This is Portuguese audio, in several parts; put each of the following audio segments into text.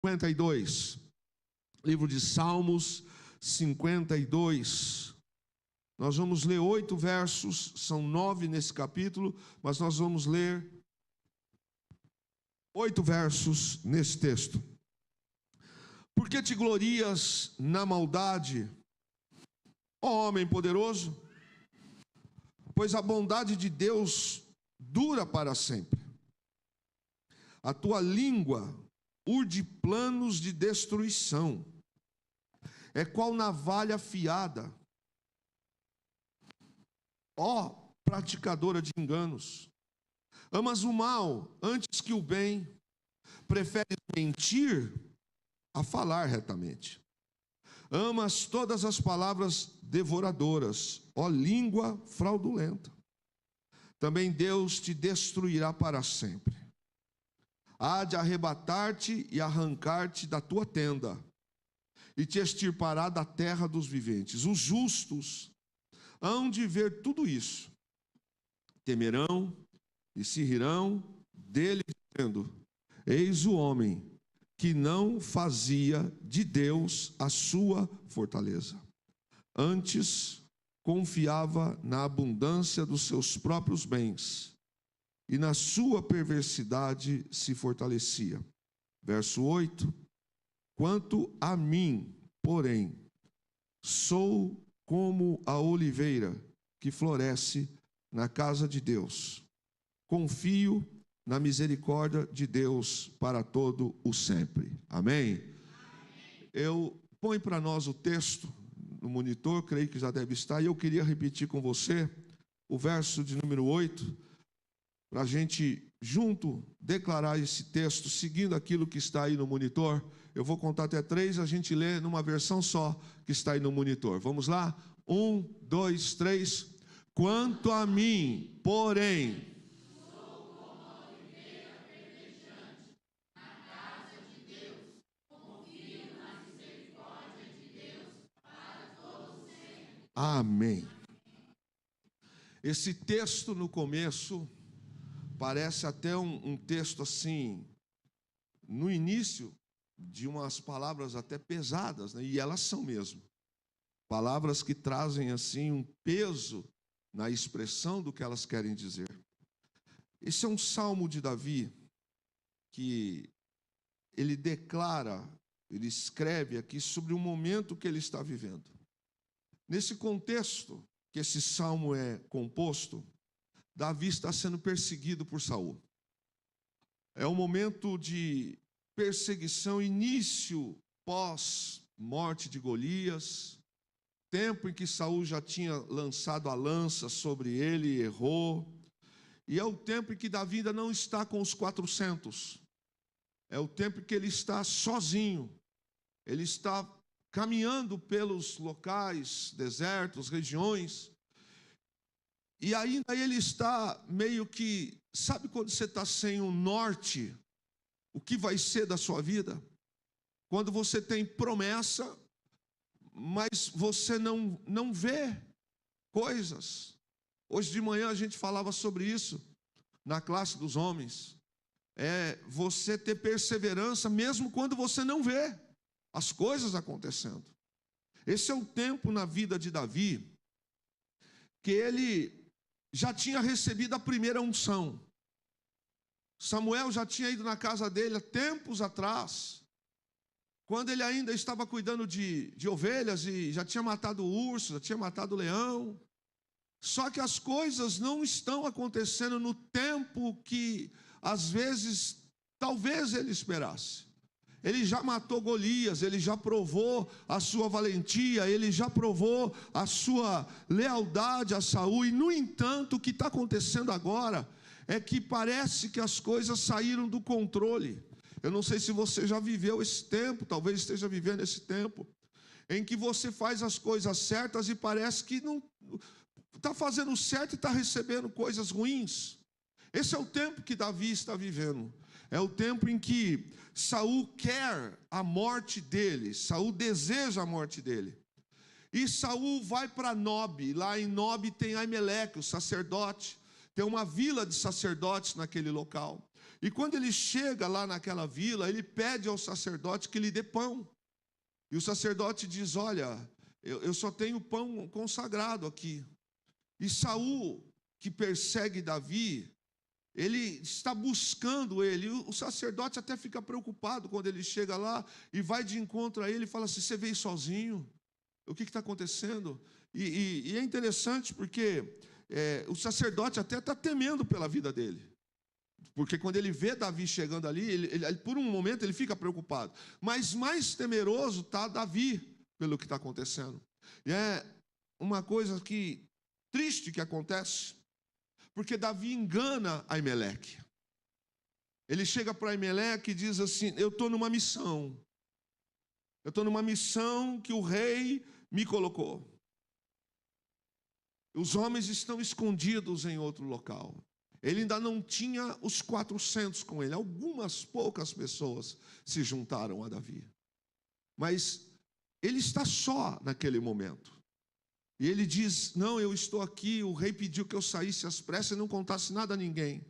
52. Livro de Salmos 52. Nós vamos ler 8 versos, são 9 nesse capítulo, mas nós vamos ler 8 versos nesse texto. Por que te glorias na maldade, ó homem poderoso? Pois a bondade de Deus dura para sempre. A tua língua urde planos de destruição. É qual navalha afiada. Ó praticadora de enganos. Amas o mal antes que o bem. Preferes mentir a falar retamente. Amas todas as palavras devoradoras, ó língua fraudulenta. Também Deus te destruirá para sempre. Há de arrebatar-te e arrancar-te da tua tenda, e te extirpará da terra dos viventes. Os justos hão de ver tudo isso, temerão e se rirão dele, dizendo: eis o homem que não fazia de Deus a sua fortaleza. Antes confiava na abundância dos seus próprios bens, e na sua perversidade se fortalecia. Verso 8. Quanto a mim, porém, sou como a oliveira que floresce na casa de Deus. Confio na misericórdia de Deus para todo o sempre. Amém? Eu ponho para nós o texto no monitor, creio que já deve estar, e eu queria repetir com você o verso de número 8, para a gente junto declarar esse texto, seguindo aquilo que está aí no monitor. Eu vou contar até 3, a gente lê numa versão só que está aí no monitor. Vamos lá? 1, 2, 3. Quanto a mim, porém, amém. Esse texto no começo parece até um texto assim, no início, de umas palavras até pesadas, né? E elas são mesmo. Palavras que trazem assim um peso na expressão do que elas querem dizer. Esse é um salmo de Davi que ele declara, ele escreve aqui sobre o momento que ele está vivendo. Nesse contexto que esse salmo é composto, Davi está sendo perseguido por Saul. É um momento de perseguição, início pós-morte de Golias, tempo em que Saul já tinha lançado a lança sobre ele e errou, e é o tempo em que Davi ainda não está com os 400, é o tempo em que ele está sozinho, ele está caminhando pelos locais, desertos, regiões, e ainda ele está meio que, sabe quando você está sem o norte, o que vai ser da sua vida? Quando você tem promessa, mas você não vê coisas. Hoje de manhã a gente falava sobre isso na classe dos homens. É você ter perseverança mesmo quando você não vê as coisas acontecendo. Esse é o tempo na vida de Davi que ele já tinha recebido a primeira unção. Samuel já tinha ido na casa dele há tempos atrás, quando ele ainda estava cuidando de ovelhas e já tinha matado o urso, já tinha matado o leão. Só que as coisas não estão acontecendo no tempo que, às vezes, talvez ele esperasse. Ele já matou Golias, ele já provou a sua valentia, ele já provou a sua lealdade a Saul. E, no entanto, o que está acontecendo agora é que parece que as coisas saíram do controle. Eu não sei se você já viveu esse tempo, talvez esteja vivendo esse tempo, em que você faz as coisas certas e parece que não está fazendo certo e está recebendo coisas ruins. Esse é o tempo que Davi está vivendo. É o tempo em que Saul quer a morte dele, Saul deseja a morte dele. E Saul vai para Nob, lá em Nob tem Aimeleque, o sacerdote, Tem uma vila de sacerdotes naquele local. E quando ele chega lá naquela vila, ele pede ao sacerdote que lhe dê pão. E o sacerdote diz: olha, eu só tenho pão consagrado aqui. E Saul, que persegue Davi, ele está buscando ele. O sacerdote até fica preocupado quando ele chega lá e vai de encontro a ele e fala assim: você veio sozinho? O que está acontecendo? E é interessante porque o sacerdote até está temendo pela vida dele. Porque quando ele vê Davi chegando ali, ele, por um momento ele fica preocupado. Mas mais temeroso está Davi pelo que está acontecendo. E é uma coisa triste que acontece, porque Davi engana Aimeleque. Ele chega para Aimeleque e diz assim: eu estou numa missão. Eu estou numa missão que o rei me colocou. Os homens estão escondidos em outro local. Ele ainda não tinha os 400 com ele. Algumas poucas pessoas se juntaram a Davi. Mas ele está só naquele momento. E ele diz: não, eu estou aqui, o rei pediu que eu saísse às pressas e não contasse nada a ninguém.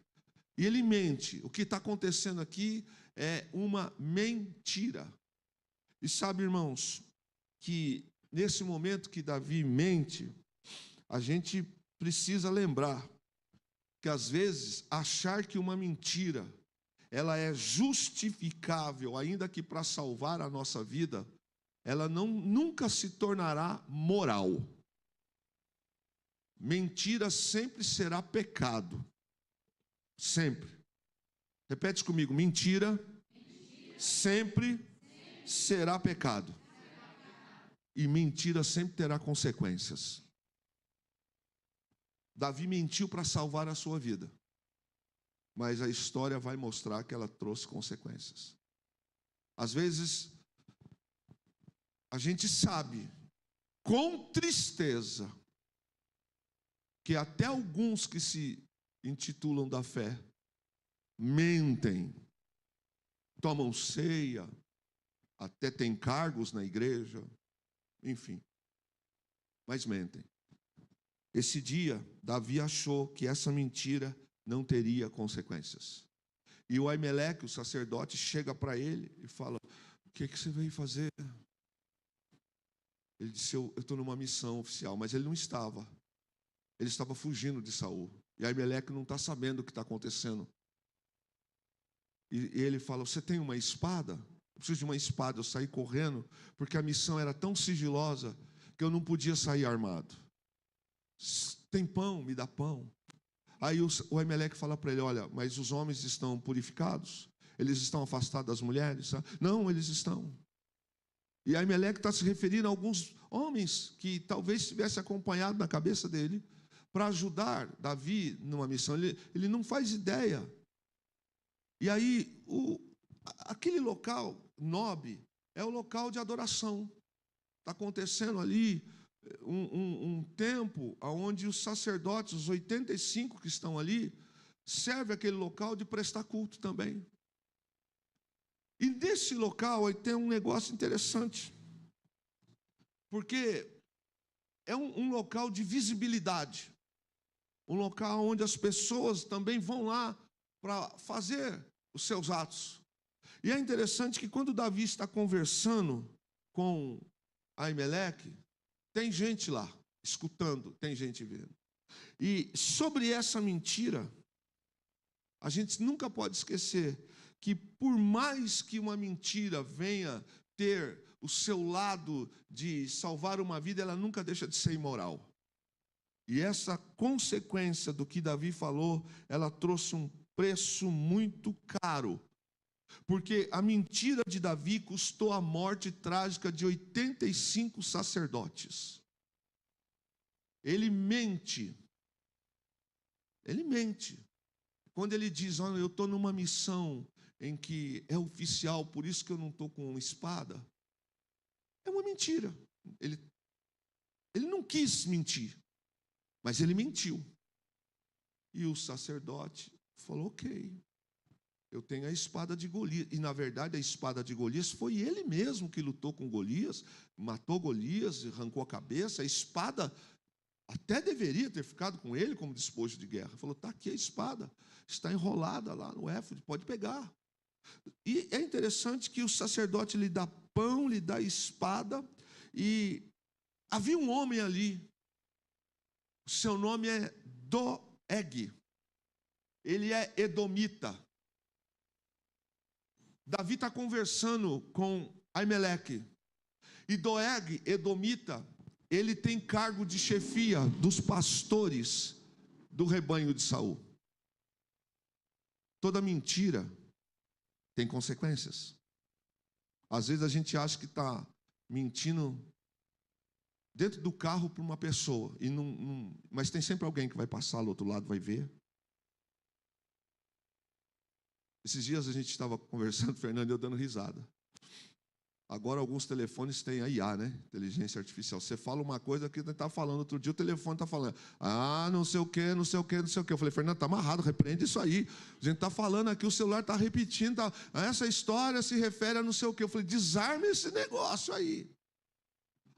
E ele mente. O que está acontecendo aqui é uma mentira. E sabe, irmãos, que nesse momento que Davi mente, a gente precisa lembrar que às vezes achar que uma mentira ela é justificável, ainda que para salvar a nossa vida, ela nunca se tornará moral. Mentira sempre será pecado. Sempre. Repete comigo: mentira sempre será pecado. E mentira sempre terá consequências. Davi mentiu para salvar a sua vida, mas a história vai mostrar que ela trouxe consequências. Às vezes, a gente sabe, com tristeza, que até alguns que se intitulam da fé, mentem, tomam ceia, até têm cargos na igreja, enfim, mas mentem. Esse dia, Davi achou que essa mentira não teria consequências. E o Aimeleque, o sacerdote, chega para ele e fala: o que você veio fazer? Ele disse: eu estou numa missão oficial. Mas ele não estava. Ele estava fugindo de Saul. E Aimeleque não está sabendo o que está acontecendo. E ele fala: você tem uma espada? Eu preciso de uma espada. Eu saí correndo, porque a missão era tão sigilosa que eu não podia sair armado. Tem pão? Me dá pão. Aí o Aimeleque fala para ele: olha, mas os homens estão purificados? Eles estão afastados das mulheres? Não, eles estão. E Aimeleque está se referindo a alguns homens que talvez tivesse acompanhado na cabeça dele para ajudar Davi numa missão. Ele não faz ideia. E aí, aquele local, Nob, é o local de adoração. Está acontecendo ali um tempo onde os sacerdotes, os 85 que estão ali, servem aquele local de prestar culto também. E nesse local aí tem um negócio interessante, porque é um local de visibilidade, um local onde as pessoas também vão lá para fazer os seus atos. E é interessante que quando Davi está conversando com Aimeleque, tem gente lá, escutando, tem gente vendo. E sobre essa mentira, a gente nunca pode esquecer que por mais que uma mentira venha ter o seu lado de salvar uma vida, ela nunca deixa de ser imoral. E essa consequência do que Davi falou, ela trouxe um preço muito caro. Porque a mentira de Davi custou a morte trágica de 85 sacerdotes. Ele mente. Ele mente. Quando ele diz: olha, eu estou numa missão em que é oficial, por isso que eu não estou com espada, é uma mentira. Ele não quis mentir, mas ele mentiu. E o sacerdote falou: ok, eu tenho a espada de Golias. E na verdade a espada de Golias foi ele mesmo que lutou com Golias, matou Golias, arrancou a cabeça. A espada até deveria ter ficado com ele como despojo de guerra. Falou, está aqui a espada, está enrolada lá no éfode, pode pegar. E é interessante que o sacerdote lhe dá pão, lhe dá espada, e havia um homem ali, seu nome é Doeg, ele é edomita. Davi está conversando com Aimeleque, e Doeg, edomita, ele tem cargo de chefia dos pastores do rebanho de Saul. Toda mentira tem consequências. Às vezes a gente acha que está mentindo dentro do carro para uma pessoa, e mas tem sempre alguém que vai passar do outro lado, vai ver. Esses dias a gente estava conversando, Fernando e eu dando risada. Agora alguns telefones têm a IA, né? Inteligência artificial. Você fala uma coisa que está falando, outro dia o telefone está falando, não sei o quê, não sei o quê, não sei o quê. Eu falei, Fernando, está amarrado, repreende isso aí. A gente está falando aqui, o celular está repetindo, essa história se refere a não sei o quê. Eu falei, desarme esse negócio aí.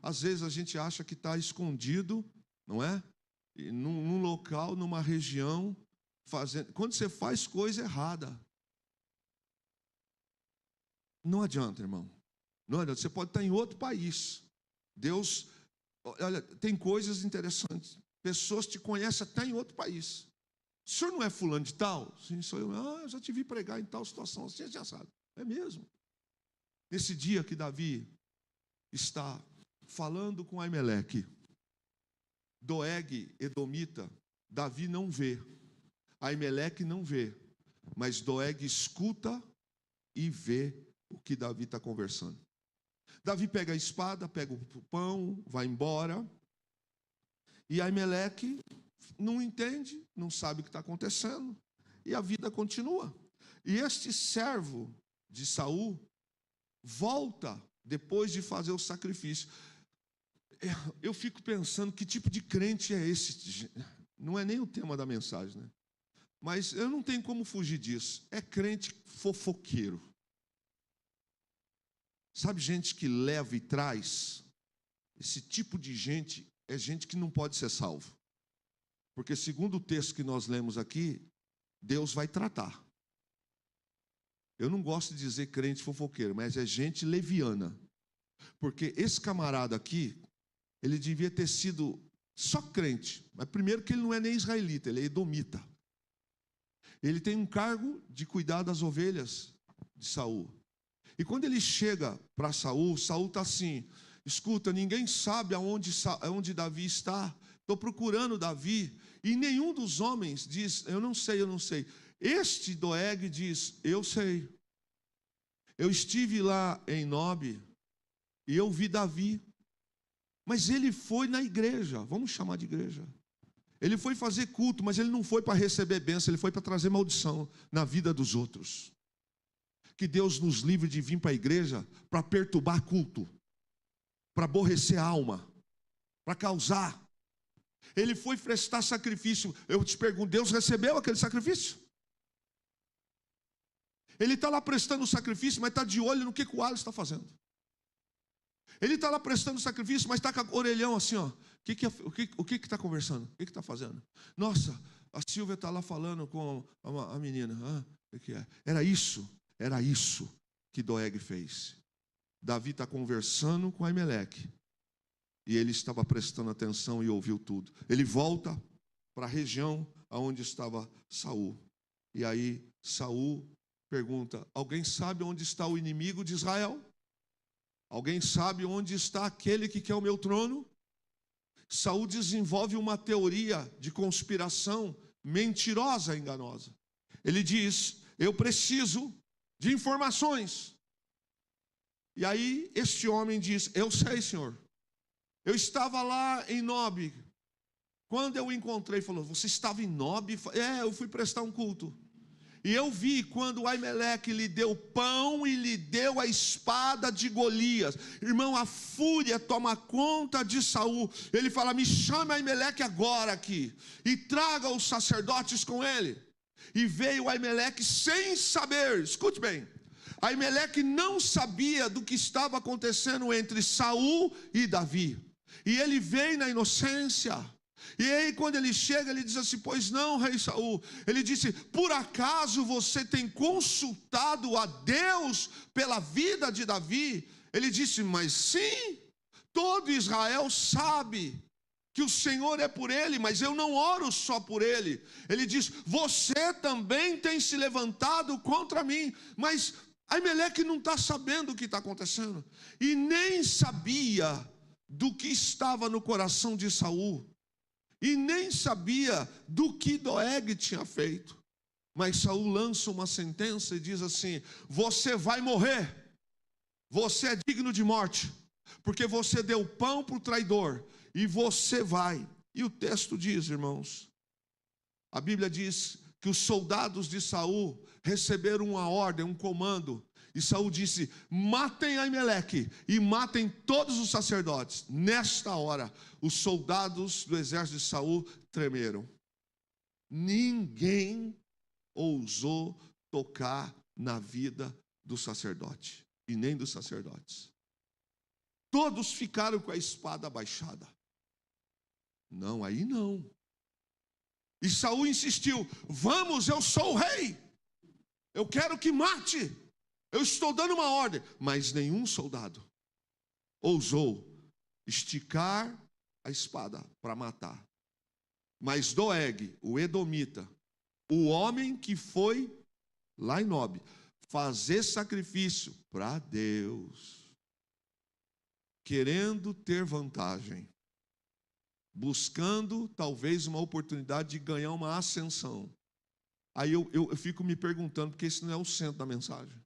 Às vezes a gente acha que está escondido, não é? Num local, numa região, fazendo. Quando você faz coisa errada. Não adianta, irmão. Não adianta. Você pode estar em outro país. Deus, olha, tem coisas interessantes. Pessoas te conhecem até em outro país. O senhor não é fulano de tal? Sim, sou eu. Eu já te vi pregar em tal situação. Você já sabe. É mesmo. Nesse dia que Davi está falando com Aimeleque, Doeg, edomita, Davi não vê. Aimeleque não vê. Mas Doeg escuta e vê o que Davi está conversando. Davi pega a espada, pega o pão, vai embora. E Aimeleque não entende, não sabe o que está acontecendo. E a vida continua. E este servo de Saul volta depois de fazer o sacrifício. Eu fico pensando que tipo de crente é esse. Não é nem o tema da mensagem, né? Mas eu não tenho como fugir disso. É crente fofoqueiro. Sabe, gente que leva e traz? Esse tipo de gente é gente que não pode ser salvo. Porque segundo o texto que nós lemos aqui, Deus vai tratar. Eu não gosto de dizer crente fofoqueiro, mas é gente leviana. Porque esse camarada aqui, ele devia ter sido só crente. Mas primeiro que ele não é nem israelita, ele é edomita. Ele tem um cargo de cuidar das ovelhas de Saul. E quando ele chega para Saul, Saul está assim, escuta, ninguém sabe aonde Davi está, estou procurando Davi, e nenhum dos homens diz, eu não sei. Este Doeg diz, eu sei. Eu estive lá em Nob, e eu vi Davi, mas ele foi na igreja, vamos chamar de igreja. Ele foi fazer culto, mas ele não foi para receber bênção, ele foi para trazer maldição na vida dos outros. Que Deus nos livre de vir para a igreja para perturbar culto, para aborrecer a alma, para causar. Ele foi prestar sacrifício. Eu te pergunto, Deus recebeu aquele sacrifício? Ele está lá prestando sacrifício, mas está de olho no que o Alisson está fazendo. Ele está lá prestando sacrifício, mas está com o orelhão assim, ó. O que está conversando? O que está fazendo? Nossa, a Silvia está lá falando com a menina. O que é? Era isso que Doeg fez. Davi está conversando com Aimeleque. E ele estava prestando atenção e ouviu tudo. Ele volta para a região onde estava Saul. E aí Saul pergunta, alguém sabe onde está o inimigo de Israel? Alguém sabe onde está aquele que quer o meu trono? Saul desenvolve uma teoria de conspiração mentirosa, enganosa. Ele diz, eu preciso de informações. E aí este homem diz, eu sei, senhor. Eu estava lá em Nob. Quando eu o encontrei, falou, você estava em Nob? Eu fui prestar um culto. E eu vi quando Aimeleque lhe deu pão e lhe deu a espada de Golias. Irmão, a fúria toma conta de Saul. Ele fala, me chame Aimeleque agora aqui. E traga os sacerdotes com ele. E veio Aimeleque sem saber, escute bem. Aimeleque não sabia do que estava acontecendo entre Saul e Davi. E ele veio na inocência. E aí quando ele chega, ele diz assim: pois não, rei Saul. Ele disse: por acaso você tem consultado a Deus pela vida de Davi? Ele disse: mas sim, todo Israel sabe que o Senhor é por ele, mas eu não oro só por ele. Ele diz: você também tem se levantado contra mim. Mas Aimeleque não está sabendo o que está acontecendo, e nem sabia do que estava no coração de Saul, e nem sabia do que Doeg tinha feito. Mas Saul lança uma sentença e diz assim: você vai morrer, você é digno de morte, porque você deu pão para o traidor, e você vai. E o texto diz, irmãos, a Bíblia diz que os soldados de Saul receberam uma ordem, um comando, e Saul disse: matem Aimeleque e matem todos os sacerdotes. Nesta hora, os soldados do exército de Saul tremeram. Ninguém ousou tocar na vida do sacerdote, e nem dos sacerdotes. Todos ficaram com a espada abaixada. Não, aí não. E Saul insistiu: vamos, eu sou o rei, eu quero que mate, eu estou dando uma ordem. Mas nenhum soldado ousou esticar a espada para matar. Mas Doeg, o edomita, o homem que foi lá em Nob fazer sacrifício para Deus, querendo ter vantagem, buscando talvez uma oportunidade de ganhar uma ascensão. Aí eu fico me perguntando, porque esse não é o centro da mensagem.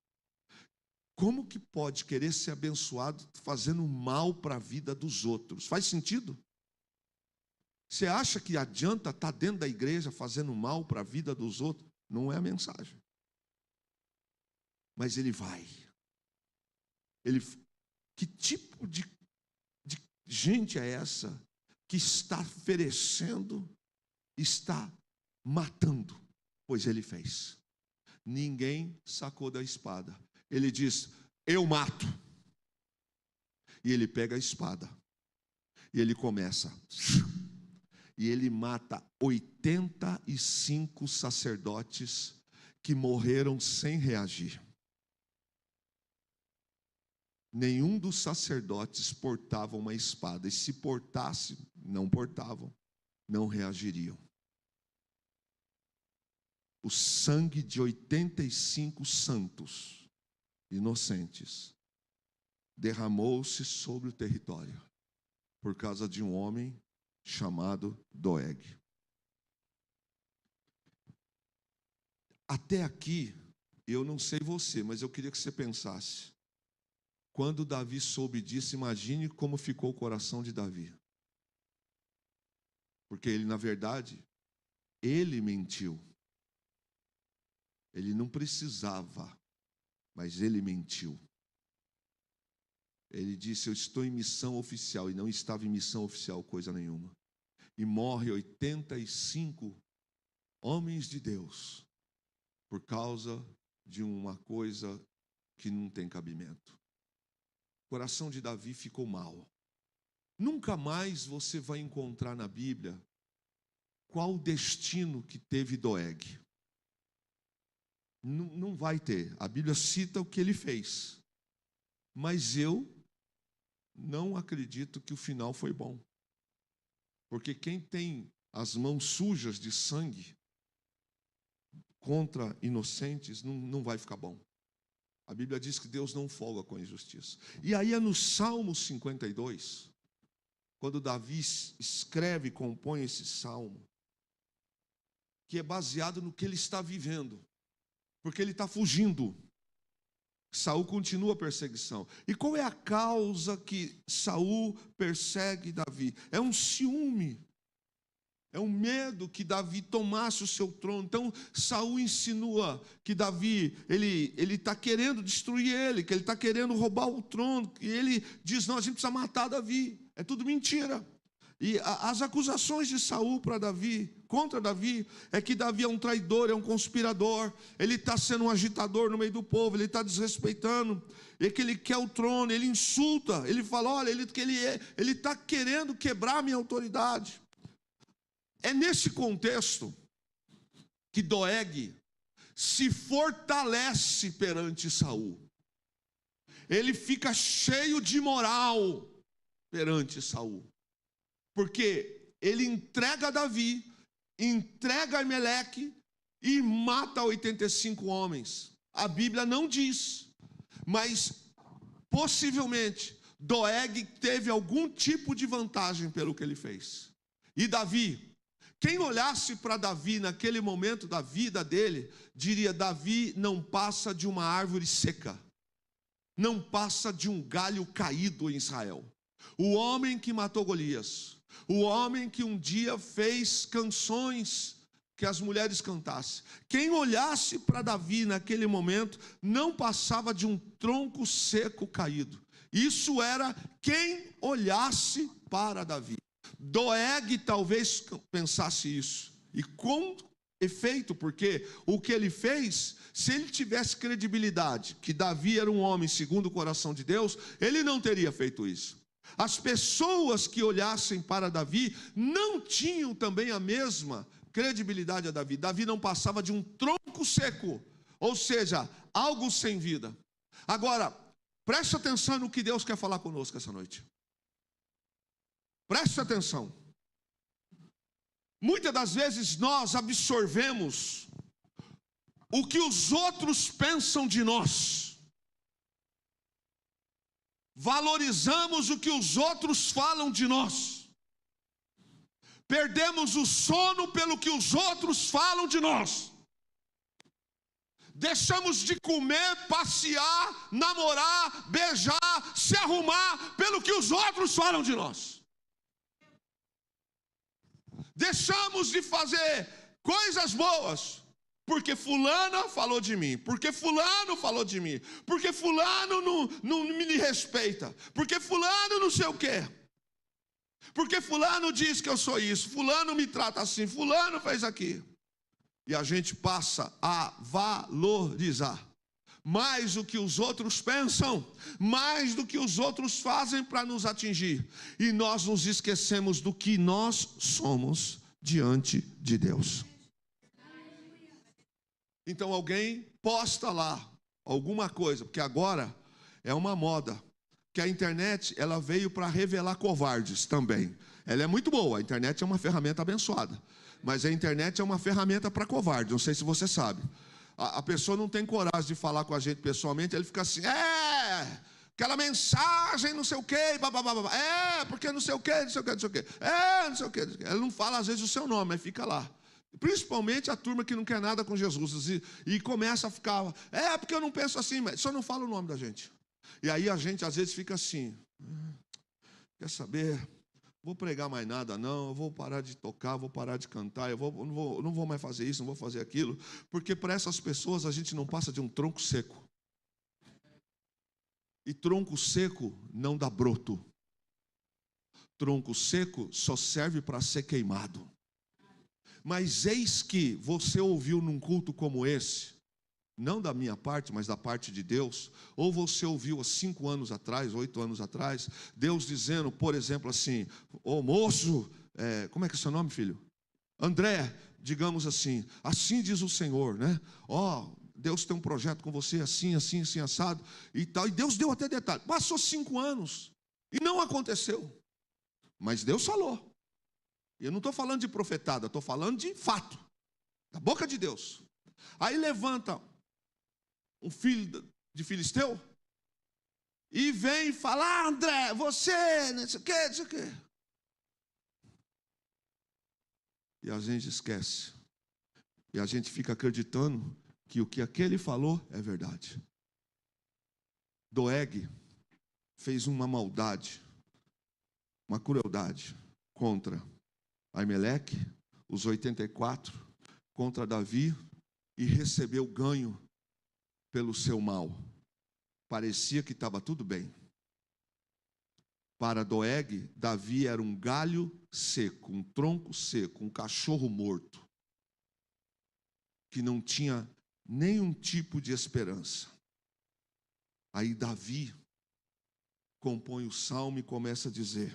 Como que pode querer ser abençoado fazendo mal para a vida dos outros? Faz sentido? Você acha que adianta estar dentro da igreja fazendo mal para a vida dos outros? Não é a mensagem. Mas ele vai. Que tipo de gente é essa que está oferecendo, está matando? Pois ele fez. Ninguém sacou da espada. Ele diz: eu mato. E ele pega a espada. E ele começa. E ele mata 85 sacerdotes que morreram sem reagir. Nenhum dos sacerdotes portava uma espada. E se portasse, não portavam, não reagiriam. O sangue de 85 santos inocentes derramou-se sobre o território por causa de um homem chamado Doeg. Até aqui, eu não sei você, mas eu queria que você pensasse. Quando Davi soube disso, imagine como ficou o coração de Davi. Porque ele, na verdade, ele mentiu. Ele não precisava, mas ele mentiu. Ele disse: eu estou em missão oficial, e não estava em missão oficial coisa nenhuma. E morre 85 homens de Deus por causa de uma coisa que não tem cabimento. O coração de Davi ficou mal. Nunca mais você vai encontrar na Bíblia qual o destino que teve Doeg. Não vai ter. A Bíblia cita o que ele fez. Mas eu não acredito que o final foi bom. Porque quem tem as mãos sujas de sangue contra inocentes, não vai ficar bom. A Bíblia diz que Deus não folga com a injustiça. E aí é no Salmo 52, quando Davi escreve e compõe esse salmo, que é baseado no que ele está vivendo, porque ele está fugindo. Saul continua a perseguição. E qual é a causa que Saul persegue Davi? É um ciúme. É um medo que Davi tomasse o seu trono. Então Saul insinua que Davi, ele está querendo destruir ele, que ele está querendo roubar o trono. E ele diz: não, a gente precisa matar Davi. É tudo mentira. E as acusações de Saul para Davi, contra Davi, é que Davi é um traidor, é um conspirador, ele está sendo um agitador no meio do povo, ele está desrespeitando, é que ele quer o trono, ele insulta, ele fala: olha, ele está querendo quebrar a minha autoridade. É nesse contexto que Doeg se fortalece perante Saul. Ele fica cheio de moral perante Saul, porque ele entrega Davi, entrega Ameleque e mata 85 homens. A Bíblia não diz, mas possivelmente Doeg teve algum tipo de vantagem pelo que ele fez. E Davi, quem olhasse para Davi naquele momento da vida dele, diria: Davi não passa de uma árvore seca, não passa de um galho caído em Israel. O homem que matou Golias, o homem que um dia fez canções que as mulheres cantassem. Quem olhasse para Davi naquele momento, não passava de um tronco seco caído. Isso era quem olhasse para Davi. Doeg talvez pensasse isso, e com efeito, porque o que ele fez, se ele tivesse credibilidade, que Davi era um homem segundo o coração de Deus, ele não teria feito isso. As pessoas que olhassem para Davi não tinham também a mesma credibilidade a Davi. Davi não passava de um tronco seco, ou seja, algo sem vida. Agora, preste atenção no que Deus quer falar conosco essa noite. Preste atenção. Muitas das vezes nós absorvemos o que os outros pensam de nós. Valorizamos o que os outros falam de nós. Perdemos o sono pelo que os outros falam de nós. Deixamos de comer, passear, namorar, beijar, se arrumar pelo que os outros falam de nós. Deixamos de fazer coisas boas porque fulana falou de mim, porque fulano falou de mim, porque fulano não me respeita, porque fulano não sei o quê, porque fulano diz que eu sou isso, fulano me trata assim, fulano fez aqui. E a gente passa a valorizar mais o que os outros pensam, mais do que os outros fazem para nos atingir. E nós nos esquecemos do que nós somos diante de Deus. Então alguém posta lá alguma coisa, porque agora é uma moda, que a internet ela veio para revelar covardes também. Ela é muito boa, a internet é uma ferramenta abençoada, mas a internet é uma ferramenta para covarde, não sei se você sabe. A pessoa não tem coragem de falar com a gente pessoalmente, ele fica assim, aquela mensagem, não sei o quê, porque não sei o quê, não sei o quê, não sei o quê, não sei o quê. Ela não fala às vezes o seu nome, mas fica lá. Principalmente a turma que não quer nada com Jesus, e começa a ficar, porque eu não penso assim, mas só não fala o nome da gente. E aí a gente às vezes fica assim, quer saber, vou pregar mais nada não, eu vou parar de tocar, vou parar de cantar, não vou mais fazer isso, não vou fazer aquilo, porque para essas pessoas a gente não passa de um tronco seco. E tronco seco não dá broto. Tronco seco só serve para ser queimado. Mas eis que você ouviu num culto como esse, não da minha parte, mas da parte de Deus, ou você ouviu há 5 anos atrás, 8 anos atrás, Deus dizendo, por exemplo assim, ô moço, como é que é seu nome, filho? André, digamos assim diz o Senhor, né? Deus tem um projeto com você assim, assim, assim, assado e tal, e Deus deu até detalhe, passou 5 anos e não aconteceu, mas Deus falou. Eu não estou falando de profetada, estou falando de fato, da boca de Deus. Aí levanta um filho de Filisteu e vem falar, André, você, não sei o quê, não sei o quê. E a gente esquece. E a gente fica acreditando que o que aquele falou é verdade. Doeg fez uma maldade, uma crueldade contra Ameleque, os 84, contra Davi, e recebeu ganho pelo seu mal. Parecia que estava tudo bem. Para Doeg, Davi era um galho seco, um tronco seco, um cachorro morto, que não tinha nenhum tipo de esperança. Aí Davi compõe o salmo e começa a dizer,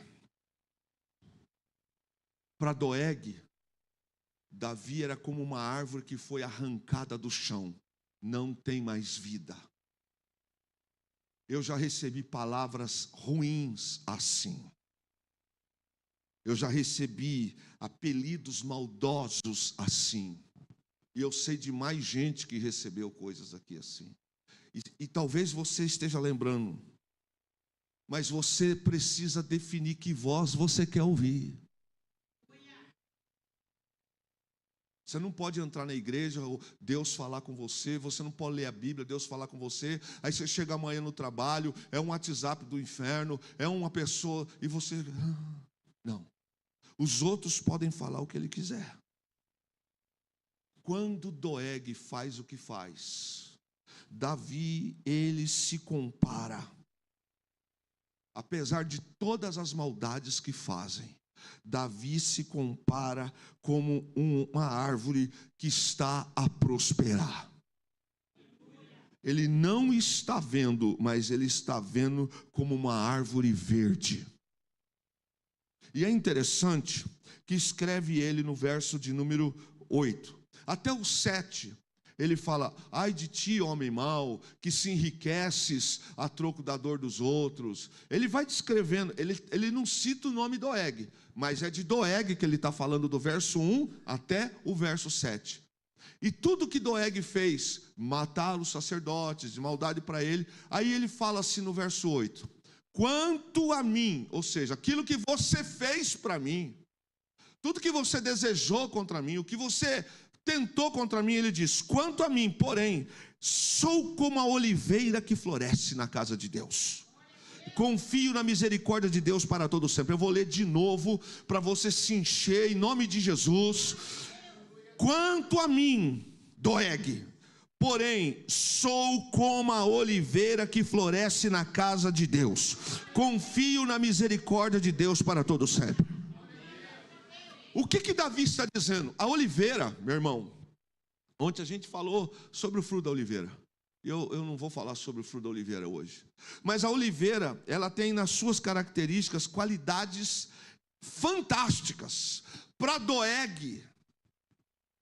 para Doeg, Davi era como uma árvore que foi arrancada do chão, não tem mais vida. Eu já recebi palavras ruins assim. Eu já recebi apelidos maldosos assim. E eu sei de mais gente que recebeu coisas aqui assim. E talvez você esteja lembrando, mas você precisa definir que voz você quer ouvir. Você não pode entrar na igreja, Deus falar com você, você não pode ler a Bíblia, Deus falar com você, aí você chega amanhã no trabalho, é um WhatsApp do inferno, é uma pessoa, e você... Não. Os outros podem falar o que ele quiser. Quando Doeg faz o que faz, Davi, ele se compara, apesar de todas as maldades que fazem, Davi se compara como uma árvore que está a prosperar. Ele não está vendo, mas ele está vendo como uma árvore verde. E é interessante que escreve ele no verso de número 8. Até o 7, ele fala: ai de ti, homem mau, que se enriqueces a troco da dor dos outros. Ele vai descrevendo, ele não cita o nome Doeg, mas é de Doeg que ele está falando, do verso 1 até o verso 7. E tudo que Doeg fez, matar os sacerdotes, de maldade para ele, aí ele fala assim no verso 8: quanto a mim, ou seja, aquilo que você fez para mim, tudo que você desejou contra mim, o que você tentou contra mim, ele diz: quanto a mim, porém, sou como a oliveira que floresce na casa de Deus. Confio na misericórdia de Deus para todo sempre. Eu vou ler de novo para você se encher em nome de Jesus. Quanto a mim, Doeg, porém, sou como a oliveira que floresce na casa de Deus. Confio na misericórdia de Deus para todo sempre. O que Davi está dizendo? A oliveira, meu irmão, ontem a gente falou sobre o fruto da oliveira. Eu não vou falar sobre o fruto da oliveira hoje. Mas a oliveira, ela tem nas suas características qualidades fantásticas. Para Doeg,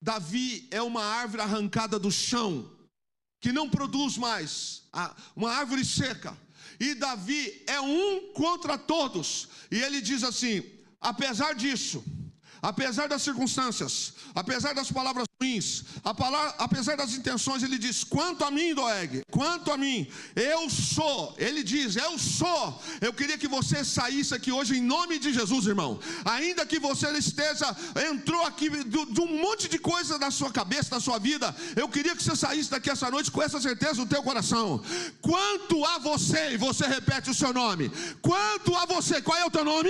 Davi é uma árvore arrancada do chão, que não produz mais, uma árvore seca. E Davi é um contra todos. E ele diz assim: apesar disso, apesar das circunstâncias, apesar das palavras ruins, apesar das intenções, ele diz: quanto a mim, Doeg, quanto a mim, eu sou. Ele diz: eu sou. Eu queria que você saísse aqui hoje em nome de Jesus, irmão. Ainda que você entrou aqui de um monte de coisa na sua cabeça, na sua vida, eu queria que você saísse daqui essa noite com essa certeza no teu coração. Quanto a você, e você repete o seu nome. Quanto a você, qual é o teu nome?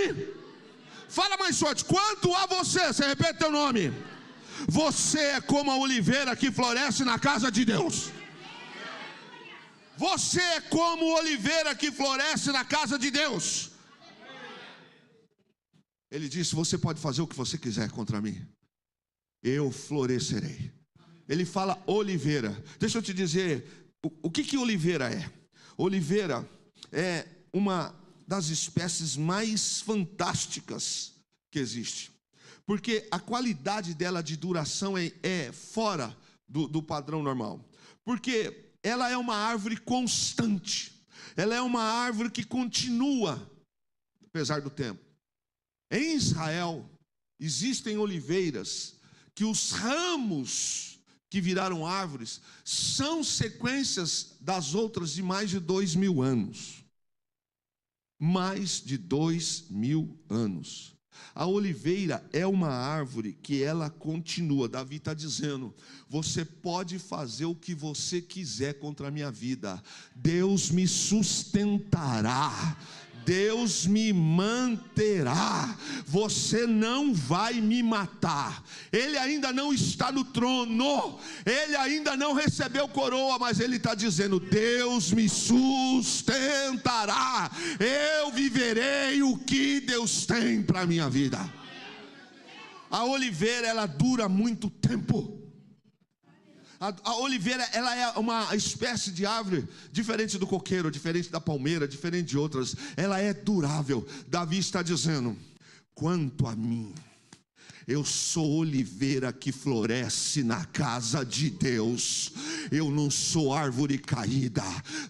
Fala mais forte. Quanto a você, você repete teu nome. Você é como a oliveira que floresce na casa de Deus. Você é como oliveira que floresce na casa de Deus. Ele disse: você pode fazer o que você quiser contra mim, eu florescerei. Ele fala oliveira. Deixa eu te dizer o que oliveira é. Oliveira é uma das espécies mais fantásticas que existe, porque a qualidade dela de duração é fora do padrão normal, porque ela é uma árvore constante, ela é uma árvore que continua, apesar do tempo. Em Israel, existem oliveiras, que os ramos que viraram árvores, são sequências das outras de mais de 2000 anos. Mais de 2000 anos. A oliveira é uma árvore que ela continua. Davi está dizendo: você pode fazer o que você quiser contra a minha vida, Deus me sustentará, Deus me manterá, você não vai me matar. Ele ainda não está no trono, ele ainda não recebeu coroa, mas ele está dizendo: Deus me sustentará, eu viverei o que Deus tem para a minha vida. A oliveira, ela dura muito tempo. A oliveira, ela é uma espécie de árvore diferente do coqueiro, diferente da palmeira, diferente de outras. Ela é durável. Davi está dizendo: quanto a mim, Eu sou oliveira que floresce na casa de Deus. Eu não sou árvore caída.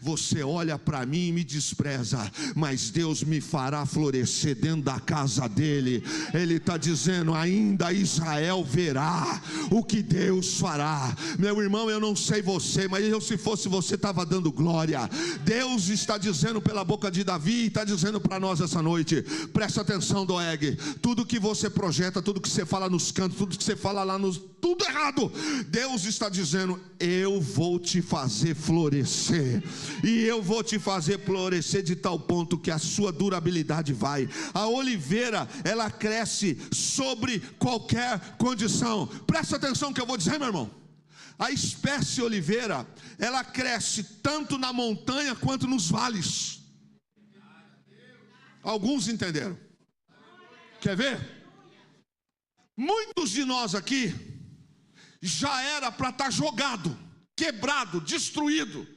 Você olha para mim e me despreza, mas Deus me fará florescer dentro da casa dele. Ele está dizendo: ainda Israel verá o que Deus fará. Meu irmão, eu não sei você, mas eu, se fosse você, estava dando glória. Deus está dizendo pela boca de Davi, está dizendo para nós essa noite: presta atenção, Doeg, tudo que você projeta, tudo que você fala nos cantos, tudo que você fala lá nos... tudo errado. Deus está dizendo: eu vou te fazer florescer, e eu vou te fazer florescer de tal ponto que a sua durabilidade vai. A oliveira, ela cresce sobre qualquer condição. Presta atenção que eu vou dizer, meu irmão. A espécie oliveira, ela cresce tanto na montanha quanto nos vales. Alguns entenderam? Quer ver? Muitos de nós aqui já era para estar jogado, quebrado, destruído,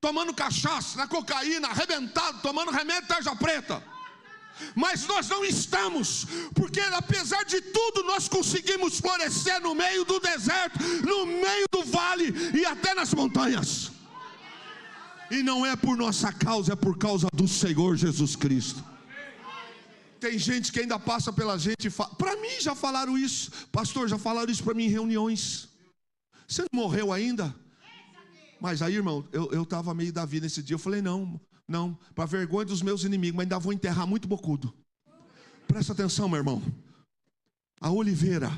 tomando cachaça, na cocaína, arrebentado, tomando remédio tarja preta. Mas nós não estamos, porque apesar de tudo nós conseguimos florescer no meio do deserto, no meio do vale e até nas montanhas. E não é por nossa causa, é por causa do Senhor Jesus Cristo. Tem gente que ainda passa pela gente e fala, para mim já falaram isso, pastor, já falaram isso para mim em reuniões. Você não morreu ainda? Mas aí, irmão, eu estava meio Davi nesse dia. Eu falei: não, para vergonha dos meus inimigos, mas ainda vou enterrar muito bocudo. Presta atenção, meu irmão. A oliveira,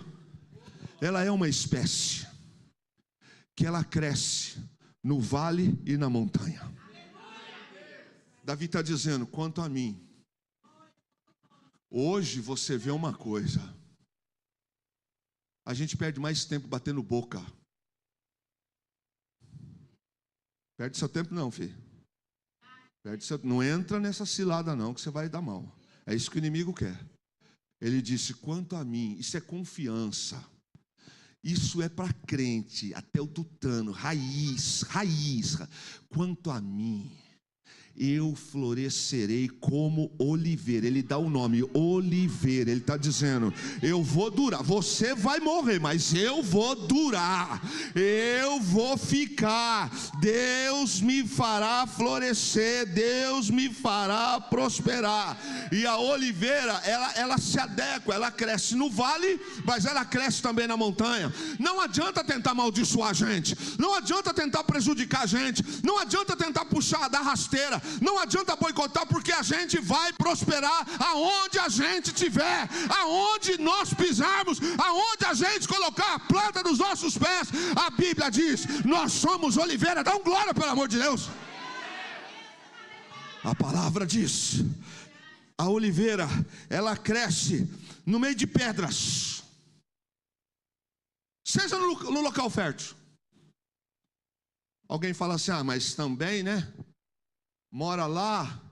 ela é uma espécie que ela cresce no vale e na montanha. Davi está dizendo: quanto a mim, hoje você vê uma coisa, a gente perde mais tempo batendo boca. Perde seu tempo não, filho. Não entra nessa cilada não, que você vai dar mal. É isso que o inimigo quer. Ele disse: quanto a mim, isso é confiança. Isso é para crente, até o tutano, raiz. Quanto a mim, eu florescerei como oliveira. Ele dá o nome, oliveira. Ele está dizendo: eu vou durar. Você vai morrer, mas eu vou durar. Eu vou ficar. Deus me fará florescer. Deus me fará prosperar. E a oliveira, ela se adequa. Ela cresce no vale, mas ela cresce também na montanha. Não adianta tentar amaldiçoar a gente. Não adianta tentar prejudicar a gente. Não adianta tentar puxar, dar rasteira. Não adianta boicotar, porque a gente vai prosperar aonde a gente estiver, aonde nós pisarmos, aonde a gente colocar a planta dos nossos pés. A Bíblia diz: nós somos oliveira. Dá um glória, pelo amor de Deus. A palavra diz: a oliveira, ela cresce no meio de pedras, seja no local fértil. Alguém fala assim: ah, mas também, né? Mora lá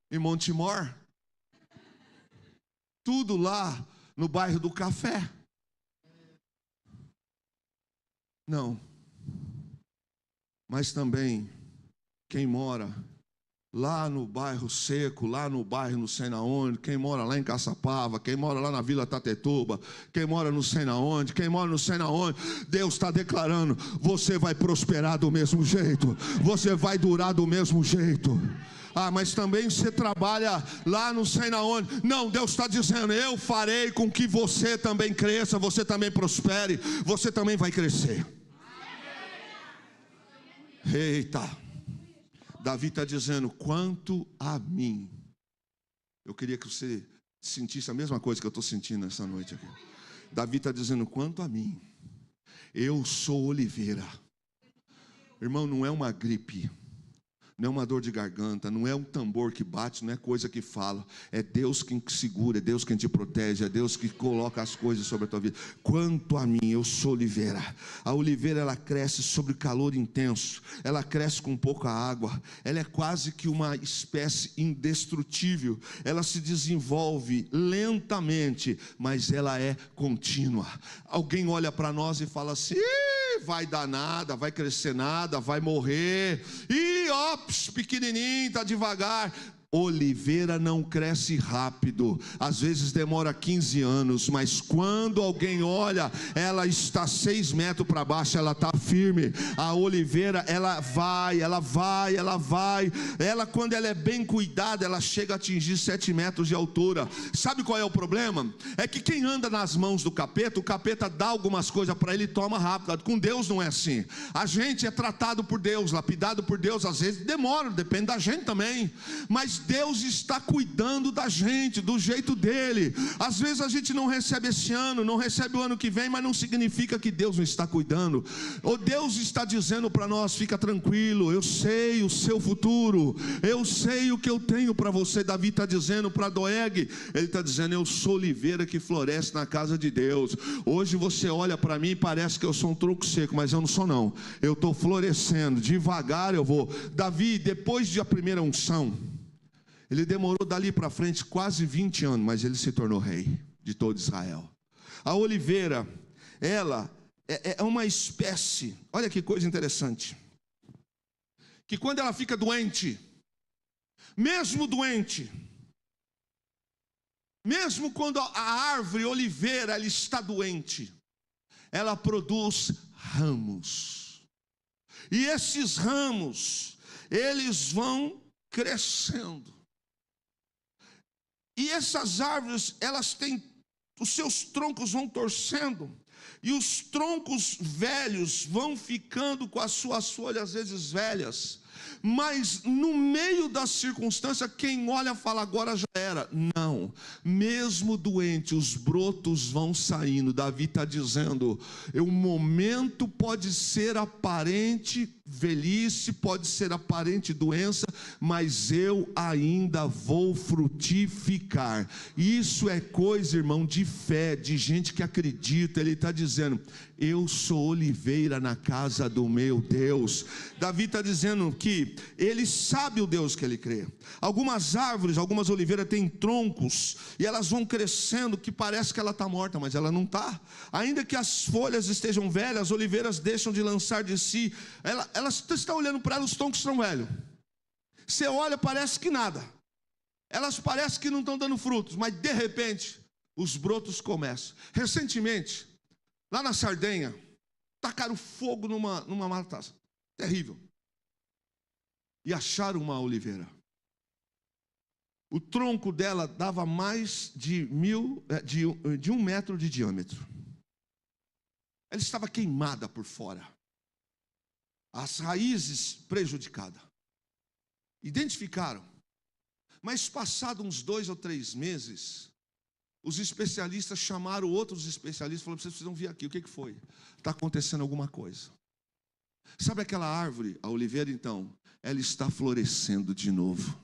em Montemor, tudo lá no bairro do Café. Não, mas também quem mora lá no bairro Seco, lá no bairro não sei na onde, quem mora lá em Caçapava, quem mora lá na Vila Tatetuba, quem mora não sei na onde, quem mora não sei na onde, Deus está declarando: você vai prosperar do mesmo jeito, você vai durar do mesmo jeito. Ah, mas também você trabalha lá não sei na onde. Não, Deus está dizendo: eu farei com que você também cresça, você também prospere, você também vai crescer. Eita, Davi está dizendo: quanto a mim. Eu queria que você sentisse a mesma coisa que eu estou sentindo essa noite aqui. Davi está dizendo: quanto a mim, eu sou oliveira. Irmão, não é uma gripe, não é uma dor de garganta, não é um tambor que bate, não é coisa que fala. É Deus quem te segura, é Deus quem te protege, é Deus que coloca as coisas sobre a tua vida. Quanto a mim, eu sou oliveira. A oliveira, ela cresce sobre calor intenso, ela cresce com pouca água, ela é quase que uma espécie indestrutível. Ela se desenvolve lentamente, mas ela é contínua. Alguém olha para nós e fala assim: vai dar nada, vai crescer nada, vai morrer. E ó, pequenininho, está devagar. Oliveira não cresce rápido, às vezes demora 15 anos, mas quando alguém olha, ela está 6 metros para baixo, ela está firme. A oliveira, ela vai, quando ela é bem cuidada, ela chega a atingir 7 metros de altura. Sabe qual é o problema? É que quem anda nas mãos do capeta, o capeta dá algumas coisas para ele e toma rápido. Com Deus não é assim. A gente é tratado por Deus, lapidado por Deus, às vezes demora, depende da gente também, mas Deus está cuidando da gente, do jeito dele. Às vezes a gente não recebe esse ano, não recebe o ano que vem, mas não significa que Deus não está cuidando. Ou Deus está dizendo para nós: fica tranquilo, eu sei o seu futuro, eu sei o que eu tenho para você. Davi está dizendo para Doeg, ele está dizendo: eu sou oliveira que floresce na casa de Deus. Hoje você olha para mim e parece que eu sou um tronco seco, mas eu não sou não, eu estou florescendo, devagar eu vou. Davi, depois da primeira unção, ele demorou dali para frente quase 20 anos, mas ele se tornou rei de todo Israel. A oliveira, ela é uma espécie, olha que coisa interessante, que quando ela fica doente, mesmo quando a árvore oliveira ela está doente, ela produz ramos. E esses ramos, eles vão crescendo. E essas árvores, elas têm, os seus troncos vão torcendo, e os troncos velhos vão ficando com as suas folhas, às vezes velhas, mas no meio da circunstância, quem olha fala: agora já era. Não, mesmo doente, os brotos vão saindo. Davi está dizendo: o momento pode ser aparente velhice, pode ser aparente doença, mas eu ainda vou frutificar. Isso é coisa, irmão, de fé, de gente que acredita. Ele está dizendo: eu sou oliveira na casa do meu Deus. Davi está dizendo que ele sabe o Deus que ele crê. Algumas árvores, algumas oliveiras têm troncos, e elas vão crescendo, que parece que ela está morta, mas ela não está. Ainda que as folhas estejam velhas, as oliveiras deixam de lançar de si. Elas estão olhando para elas, os troncos estão velhos. Você olha, parece que nada. Elas parecem que não estão dando frutos, mas de repente, os brotos começam. Recentemente, lá na Sardenha, tacaram fogo numa mata terrível, e acharam uma oliveira. O tronco dela dava mais de 1 metro de diâmetro. Ela estava queimada por fora, as raízes prejudicadas. Identificaram, mas passado uns 2 ou 3 meses, os especialistas chamaram outros especialistas e falaram: vocês precisam vir aqui, o que foi? Está acontecendo alguma coisa. Sabe aquela árvore, a oliveira, então, ela está florescendo de novo.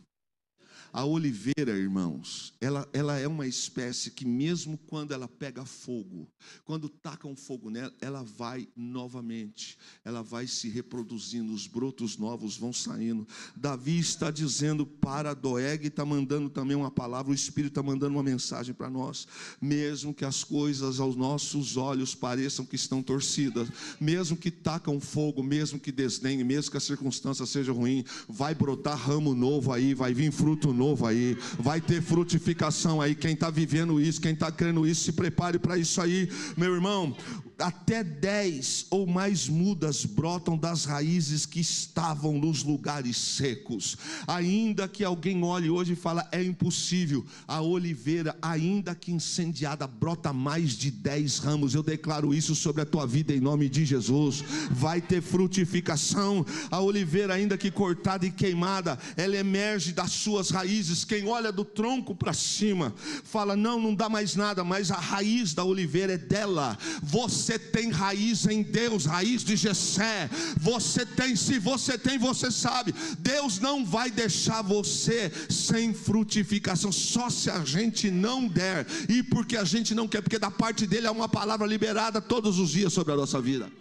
A oliveira, irmãos, ela é uma espécie que mesmo quando ela pega fogo, quando tacam fogo nela, ela vai novamente, ela vai se reproduzindo, os brotos novos vão saindo. Davi está dizendo para Doeg, está mandando também uma palavra, o Espírito está mandando uma mensagem para nós. Mesmo que as coisas aos nossos olhos pareçam que estão torcidas, mesmo que tacam fogo, mesmo que desdenhem, mesmo que a circunstância seja ruim, vai brotar ramo novo aí, vai vir fruto novo aí, vai ter frutificação aí. Quem está vivendo isso, quem está crendo isso, se prepare para isso aí, meu irmão. Até 10 ou mais mudas brotam das raízes que estavam nos lugares secos. Ainda que alguém olhe hoje e fala: é impossível. A oliveira, ainda que incendiada, brota mais de 10 ramos. Eu declaro isso sobre a tua vida em nome de Jesus. Vai ter frutificação. A oliveira, ainda que cortada e queimada, ela emerge das suas raízes. Quem olha do tronco para cima fala: não dá mais nada, mas a raiz da oliveira é dela. Você tem raiz em Deus, raiz de Jessé. Você tem, se você tem, você sabe. Deus não vai deixar você sem frutificação, só se a gente não der, e porque a gente não quer, porque da parte dele é uma palavra liberada todos os dias sobre a nossa vida.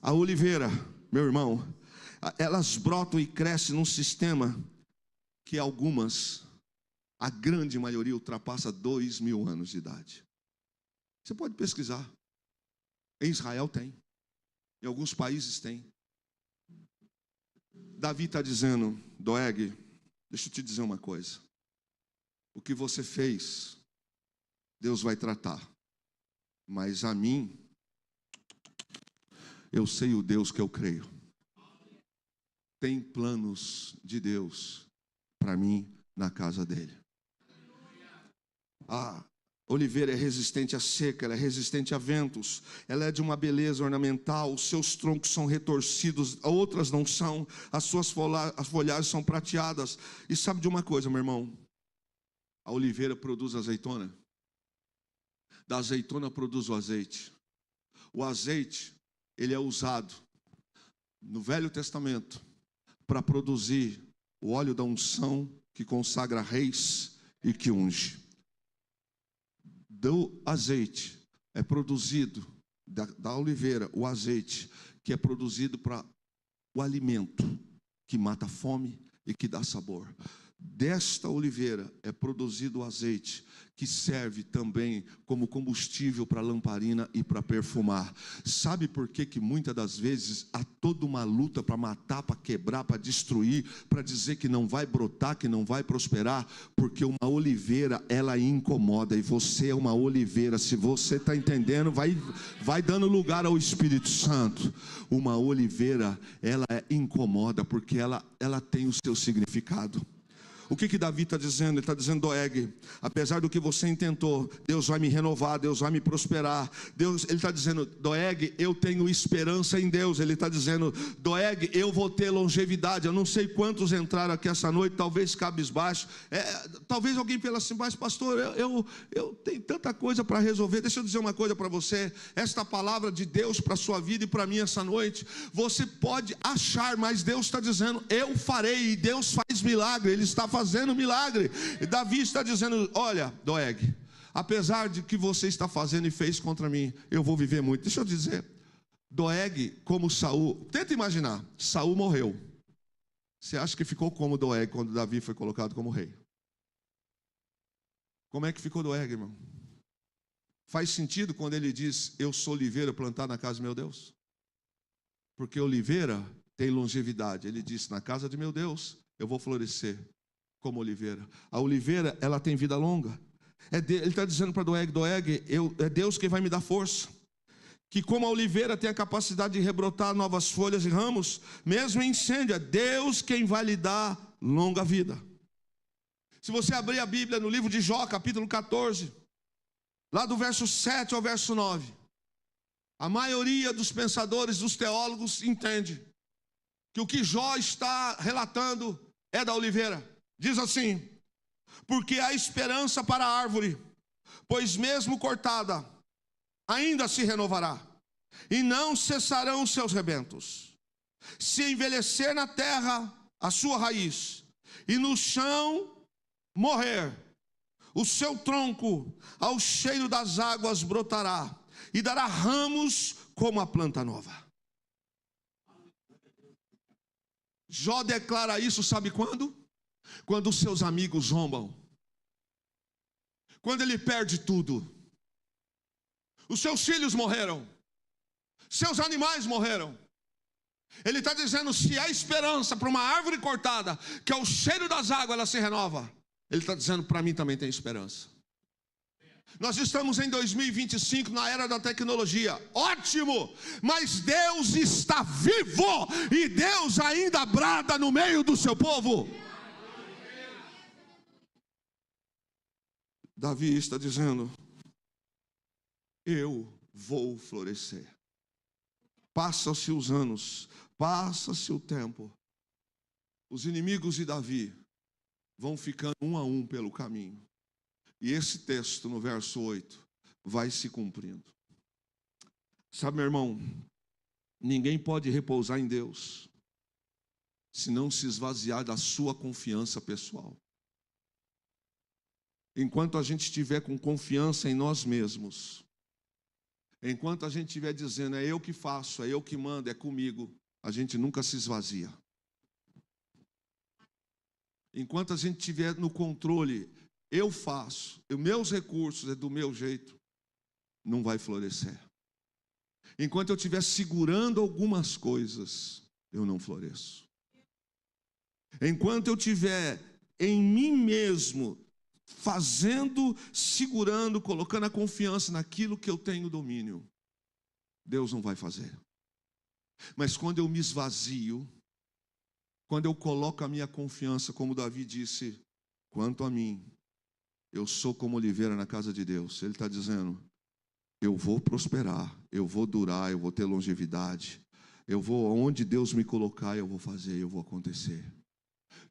A oliveira, meu irmão, elas brotam e crescem num sistema que algumas, a grande maioria, ultrapassa 2.000 anos de idade. Você pode pesquisar. Em Israel tem, em alguns países tem. Davi está dizendo: Doeg, Deixa eu te dizer uma coisa. O que você fez, Deus vai tratar. Mas a mim, eu sei o Deus que eu creio. Tem planos de Deus para mim na casa dele. A oliveira é resistente à seca, ela é resistente a ventos, ela é de uma beleza ornamental, os seus troncos são retorcidos, outras não são, as folhagens são prateadas. E sabe de uma coisa, meu irmão? A oliveira produz azeitona. Da azeitona produz o azeite. O azeite, ele é usado no Velho Testamento para produzir o óleo da unção que consagra reis e que unge. Do azeite é produzido, da oliveira, o azeite que é produzido para o alimento que mata a fome e que dá sabor. Desta oliveira é produzido o azeite que serve também como combustível para lamparina e para perfumar. Sabe por que muitas das vezes há toda uma luta para matar, para quebrar, para destruir, para dizer que não vai brotar, que não vai prosperar? Porque uma oliveira, ela incomoda, e você é uma oliveira. Se você está entendendo, vai dando lugar ao Espírito Santo. Uma oliveira, ela incomoda, porque ela tem o seu significado. O que Davi está dizendo? Ele está dizendo: Doeg, apesar do que você intentou, Deus vai me renovar, Deus vai me prosperar. Ele está dizendo: Doeg, eu tenho esperança em Deus. Ele está dizendo: Doeg, eu vou ter longevidade. Eu não sei quantos entraram aqui essa noite, talvez cabisbaixo. Talvez alguém pense assim: mas pastor, eu tenho tanta coisa para resolver. Deixa eu dizer uma coisa para você. Esta palavra de Deus para a sua vida e para mim essa noite, você pode achar, mas Deus está dizendo: eu farei. E Deus faz milagre, Ele está fazendo milagre. E Davi está dizendo: olha, Doeg, apesar de que você está fazendo e fez contra mim, eu vou viver muito. Deixa eu dizer, Doeg, como Saul, tenta imaginar, Saul morreu. Você acha que ficou como Doeg quando Davi foi colocado como rei? Como é que ficou Doeg, irmão? Faz sentido quando ele diz: eu sou oliveira plantada na casa de meu Deus? Porque oliveira tem longevidade. Ele disse: na casa de meu Deus eu vou florescer como oliveira. A oliveira, ela tem vida longa. Ele está dizendo para Doeg: Doeg, é Deus quem vai me dar força. Que como a oliveira tem a capacidade de rebrotar novas folhas e ramos, mesmo em incêndio, é Deus quem vai lhe dar longa vida. Se você abrir a Bíblia no livro de Jó, capítulo 14, lá do verso 7 ao verso 9, a maioria dos pensadores, dos teólogos, entende que o que Jó está relatando é da oliveira. Diz assim: porque há esperança para a árvore, pois mesmo cortada, ainda se renovará, e não cessarão os seus rebentos. Se envelhecer na terra a sua raiz, e no chão morrer, o seu tronco ao cheiro das águas brotará, e dará ramos como a planta nova. Jó declara isso, sabe quando? Quando os seus amigos zombam, quando ele perde tudo. Os seus filhos morreram, seus animais morreram. Ele está dizendo: se há esperança para uma árvore cortada, que é o cheiro das águas, ela se renova. Ele está dizendo: para mim também tem esperança. Nós estamos em 2025, na era da tecnologia. Ótimo! Mas Deus está vivo, e Deus ainda brada no meio do seu povo. Davi está dizendo: eu vou florescer. Passam-se os anos, passa-se o tempo. Os inimigos de Davi vão ficando um a um pelo caminho. E esse texto, no verso 8, vai se cumprindo. Sabe, meu irmão, ninguém pode repousar em Deus se não se esvaziar da sua confiança pessoal. Enquanto a gente estiver com confiança em nós mesmos, enquanto a gente estiver dizendo: é eu que faço, é eu que mando, é comigo, a gente nunca se esvazia. Enquanto a gente estiver no controle, eu faço, os meus recursos é do meu jeito, não vai florescer. Enquanto eu estiver segurando algumas coisas, eu não floresço. Enquanto eu estiver em mim mesmo, fazendo, segurando, colocando a confiança naquilo que eu tenho domínio, Deus não vai fazer. Mas quando eu me esvazio, quando eu coloco a minha confiança, como Davi disse, quanto a mim, eu sou como oliveira na casa de Deus. Ele está dizendo, eu vou prosperar, eu vou durar, eu vou ter longevidade, eu vou, onde Deus me colocar, eu vou fazer, eu vou acontecer.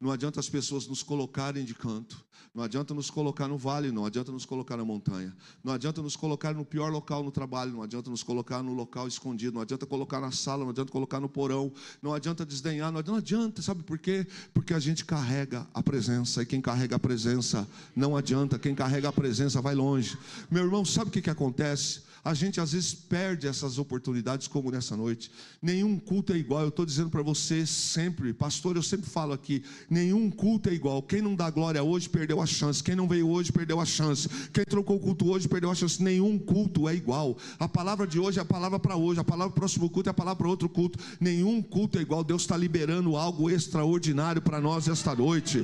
Não adianta as pessoas nos colocarem de canto, não adianta nos colocar no vale, não adianta nos colocar na montanha, não adianta nos colocar no pior local no trabalho, não adianta nos colocar no local escondido, não adianta colocar na sala, não adianta colocar no porão, não adianta desdenhar, não adianta, sabe por quê? Porque a gente carrega a presença, e quem carrega a presença não adianta, quem carrega a presença vai longe. Meu irmão, sabe o que acontece? A gente às vezes perde essas oportunidades, como nessa noite. Nenhum culto é igual. Eu estou dizendo para você sempre, pastor, eu sempre falo aqui, nenhum culto é igual. Quem não dá glória hoje perdeu a chance, quem não veio hoje perdeu a chance, quem trocou o culto hoje perdeu a chance. Nenhum culto é igual. A palavra de hoje é a palavra para hoje, a palavra para o próximo culto é a palavra para outro culto. Nenhum culto é igual. Deus está liberando algo extraordinário para nós esta noite.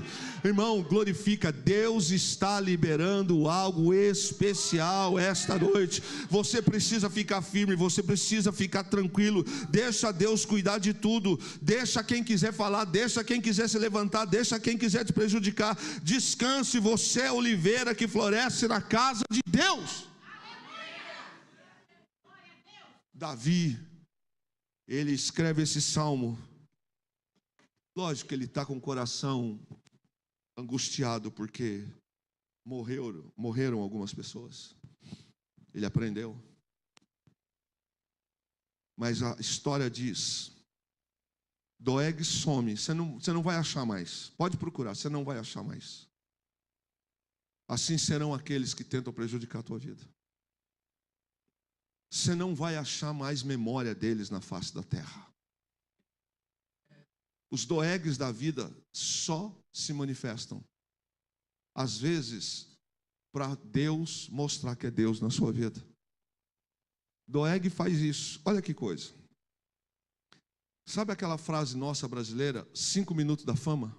Irmão, glorifica, Deus está liberando algo especial esta noite. Você precisa ficar firme, você precisa ficar tranquilo, deixa Deus cuidar de tudo, deixa quem quiser falar, deixa quem quiser se levantar, deixa quem quiser te prejudicar, descanse, você é oliveira que floresce na casa de Deus. Davi, ele escreve esse salmo, lógico que ele está com o coração angustiado, porque morreram algumas pessoas, ele aprendeu. Mas a história diz, Doeg some, você não vai achar mais, pode procurar, você não vai achar mais. Assim serão aqueles que tentam prejudicar a tua vida. Você não vai achar mais memória deles na face da terra. Os Doegs da vida só se manifestam, às vezes, para Deus mostrar que é Deus na sua vida. Doeg faz isso, olha que coisa. Sabe aquela frase nossa brasileira, 5 minutos da fama?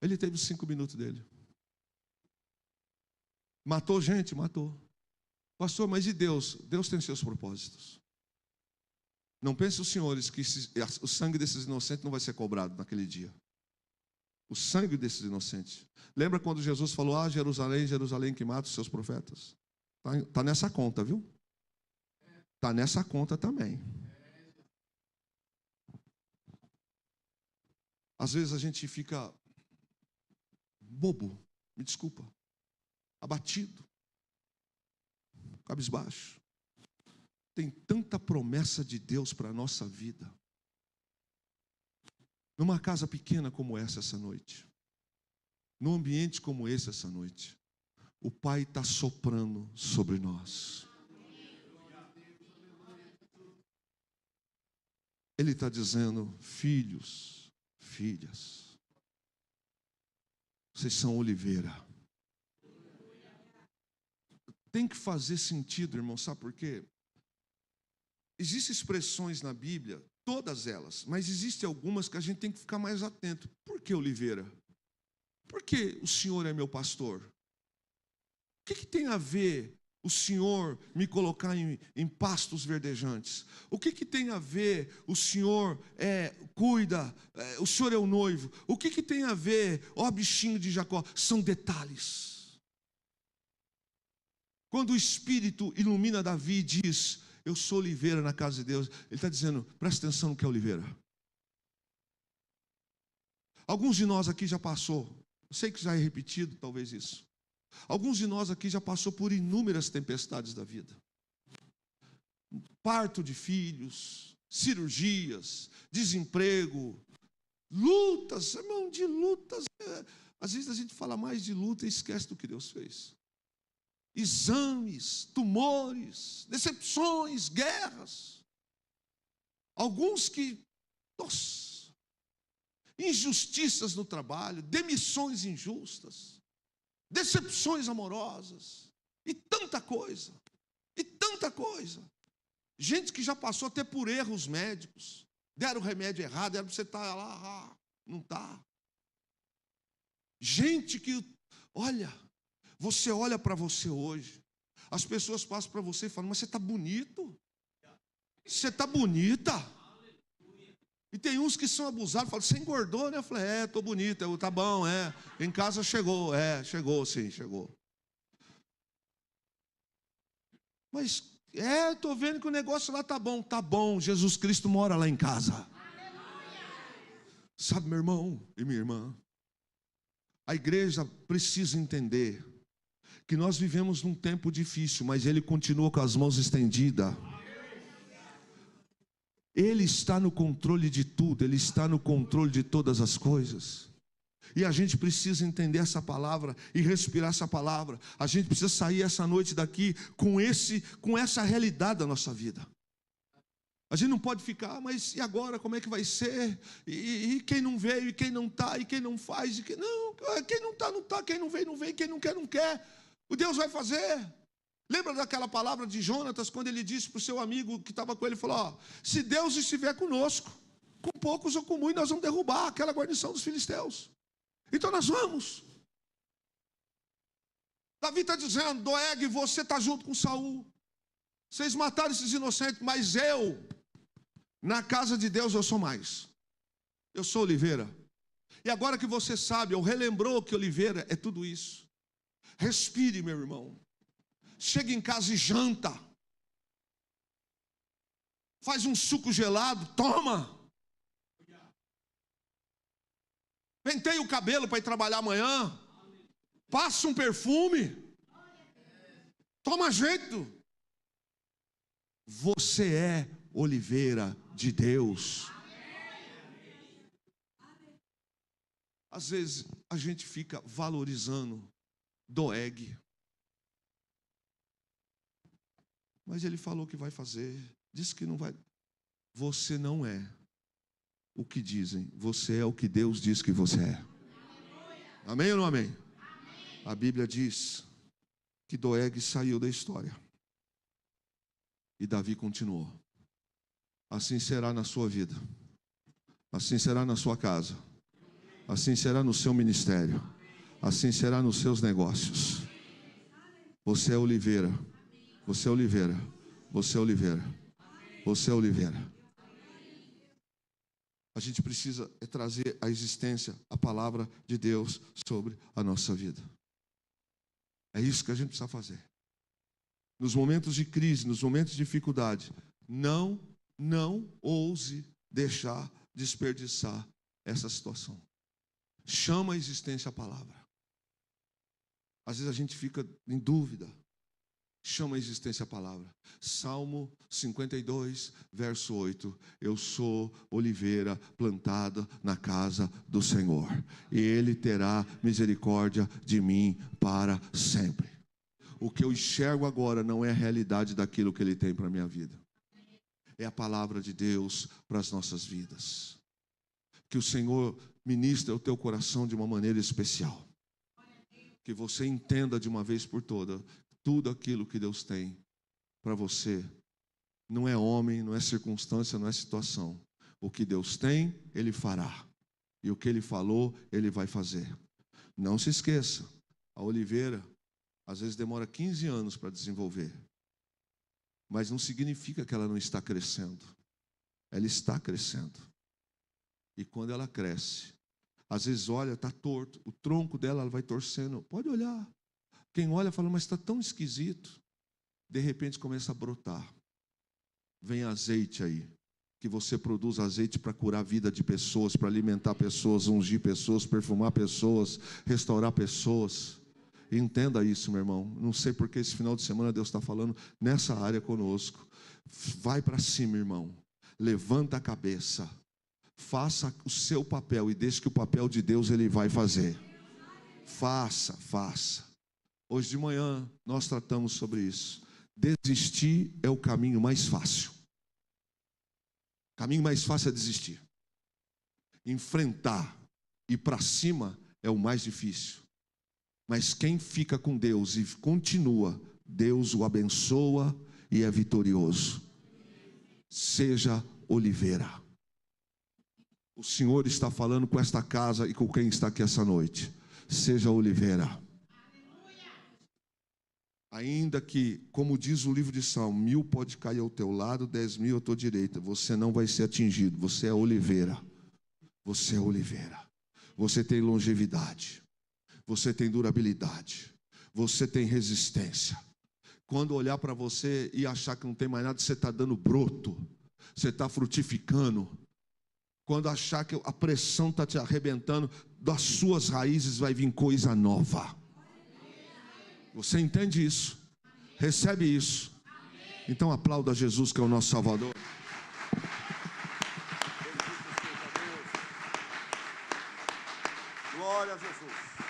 Ele teve 5 minutos dele. Matou gente? Matou. Pastor, mas e Deus? Deus tem seus propósitos. Não pense os senhores que o sangue desses inocentes não vai ser cobrado naquele dia. O sangue desses inocentes. Lembra quando Jesus falou, Jerusalém, Jerusalém, que mata os seus profetas? Está nessa conta, viu? Está nessa conta também. Às vezes a gente fica bobo, me desculpa, abatido, cabisbaixo. Tem tanta promessa de Deus para a nossa vida. Numa casa pequena como essa noite, num ambiente como esse essa noite, o Pai está soprando sobre nós. Ele está dizendo, filhos, filhas, vocês são oliveira. Tem que fazer sentido, irmão, sabe por quê? Existem expressões na Bíblia, todas elas, mas existem algumas que a gente tem que ficar mais atento. Por que oliveira? Por que o Senhor é meu pastor? O que tem a ver o Senhor me colocar em pastos verdejantes? O que tem a ver o Senhor cuida, o Senhor é o noivo? O que tem a ver, ó bichinho de Jacó? São detalhes. Quando o Espírito ilumina Davi e diz, eu sou oliveira na casa de Deus, ele está dizendo, presta atenção no que é oliveira. Alguns de nós aqui já passou, eu sei que já é repetido talvez isso. Alguns de nós aqui já passou por inúmeras tempestades da vida. Parto de filhos, cirurgias, desemprego, lutas, irmão, de lutas. Às vezes a gente fala mais de luta e esquece do que Deus fez. Exames, tumores, decepções, guerras. Alguns que, nossa, injustiças no trabalho, demissões injustas, decepções amorosas, e tanta coisa, e tanta coisa. Gente que já passou até por erros médicos, deram o remédio errado, era para você estar lá, não está. Gente que, olha, você olha para você hoje, as pessoas passam para você e falam, mas você está bonito, você está bonita. E tem uns que são abusados, falam, você engordou, né? Eu falei, estou bonita, tá bom, em casa chegou, chegou sim, chegou. Mas, estou vendo que o negócio lá tá bom, Jesus Cristo mora lá em casa. Sabe, meu irmão e minha irmã, a igreja precisa entender que nós vivemos num tempo difícil, mas Ele continua com as mãos estendidas. Ele está no controle de tudo, Ele está no controle de todas as coisas. E a gente precisa entender essa palavra e respirar essa palavra. A gente precisa sair essa noite daqui com essa realidade da nossa vida. A gente não pode ficar, mas e agora, como é que vai ser? E quem não veio, e quem não está, e quem não faz, quem não está, não está, quem não vem, não vem, quem não quer, não quer. O Deus vai fazer. Lembra daquela palavra de Jonatas, quando ele disse para o seu amigo que estava com ele, falou, se Deus estiver conosco, com poucos ou com muitos, nós vamos derrubar aquela guarnição dos filisteus. Então nós vamos. Davi está dizendo, Doeg, você está junto com Saul. Vocês mataram esses inocentes, mas eu, na casa de Deus, eu sou mais. Eu sou oliveira. E agora que você sabe, ou relembrou que oliveira é tudo isso. Respire, meu irmão. Chega em casa e janta. Faz um suco gelado, toma. Penteia o cabelo para ir trabalhar amanhã. Passa um perfume. Toma jeito. Você é oliveira de Deus. Às vezes a gente fica valorizando Doeg. Mas ele falou que vai fazer, disse que não vai. Você não é o que dizem, você é o que Deus diz que você é. Amém ou não amém? A Bíblia diz que Doeg saiu da história e Davi continuou. Assim será na sua vida, assim será na sua casa, assim será no seu ministério, assim será nos seus negócios. Você é oliveira. Você é oliveira, você é oliveira, você é oliveira. A gente precisa trazer à existência a palavra de Deus sobre a nossa vida. É isso que a gente precisa fazer. Nos momentos de crise, nos momentos de dificuldade, não ouse deixar desperdiçar essa situação. Chama à existência a palavra. Às vezes a gente fica em dúvida. Chama a existência a palavra. Salmo 52, verso 8. Eu sou oliveira plantada na casa do Senhor, e Ele terá misericórdia de mim para sempre. O que eu enxergo agora não é a realidade daquilo que Ele tem para a minha vida. É a palavra de Deus para as nossas vidas. Que o Senhor ministre o teu coração de uma maneira especial. Que você entenda de uma vez por todas tudo aquilo que Deus tem para você. Não é homem, não é circunstância, não é situação. O que Deus tem, Ele fará. E o que Ele falou, Ele vai fazer. Não se esqueça, a oliveira, às vezes demora 15 anos para desenvolver. Mas não significa que ela não está crescendo. Ela está crescendo. E quando ela cresce, às vezes olha, está torto. O tronco dela ela vai torcendo. Pode olhar. Quem olha fala, mas está tão esquisito. De repente começa a brotar. Vem azeite aí. Que você produz azeite para curar a vida de pessoas, para alimentar pessoas, ungir pessoas, perfumar pessoas, restaurar pessoas. Entenda isso, meu irmão. Não sei porque esse final de semana Deus está falando nessa área conosco. Vai para cima, irmão. Levanta a cabeça. Faça o seu papel e deixe que o papel de Deus Ele vai fazer. Faça. Hoje de manhã nós tratamos sobre isso. Desistir é o caminho mais fácil. O caminho mais fácil é desistir. Enfrentar, ir para cima é o mais difícil. Mas quem fica com Deus e continua, Deus o abençoa e é vitorioso. Seja oliveira. O Senhor está falando com esta casa e com quem está aqui essa noite. seja oliveira. Ainda que, como diz o livro de Salmo, 1000 pode cair ao teu lado, 10.000 à tua direita, você não vai ser atingido. Você é oliveira. Você é oliveira. Você tem longevidade. Você tem durabilidade. Você tem resistência. Quando olhar para você e achar que não tem mais nada, você está dando broto. Você está frutificando. Quando achar que a pressão está te arrebentando, das suas raízes vai vir coisa nova. Você entende isso? Recebe isso? Então aplauda Jesus, que é o nosso Salvador. Glória a Jesus.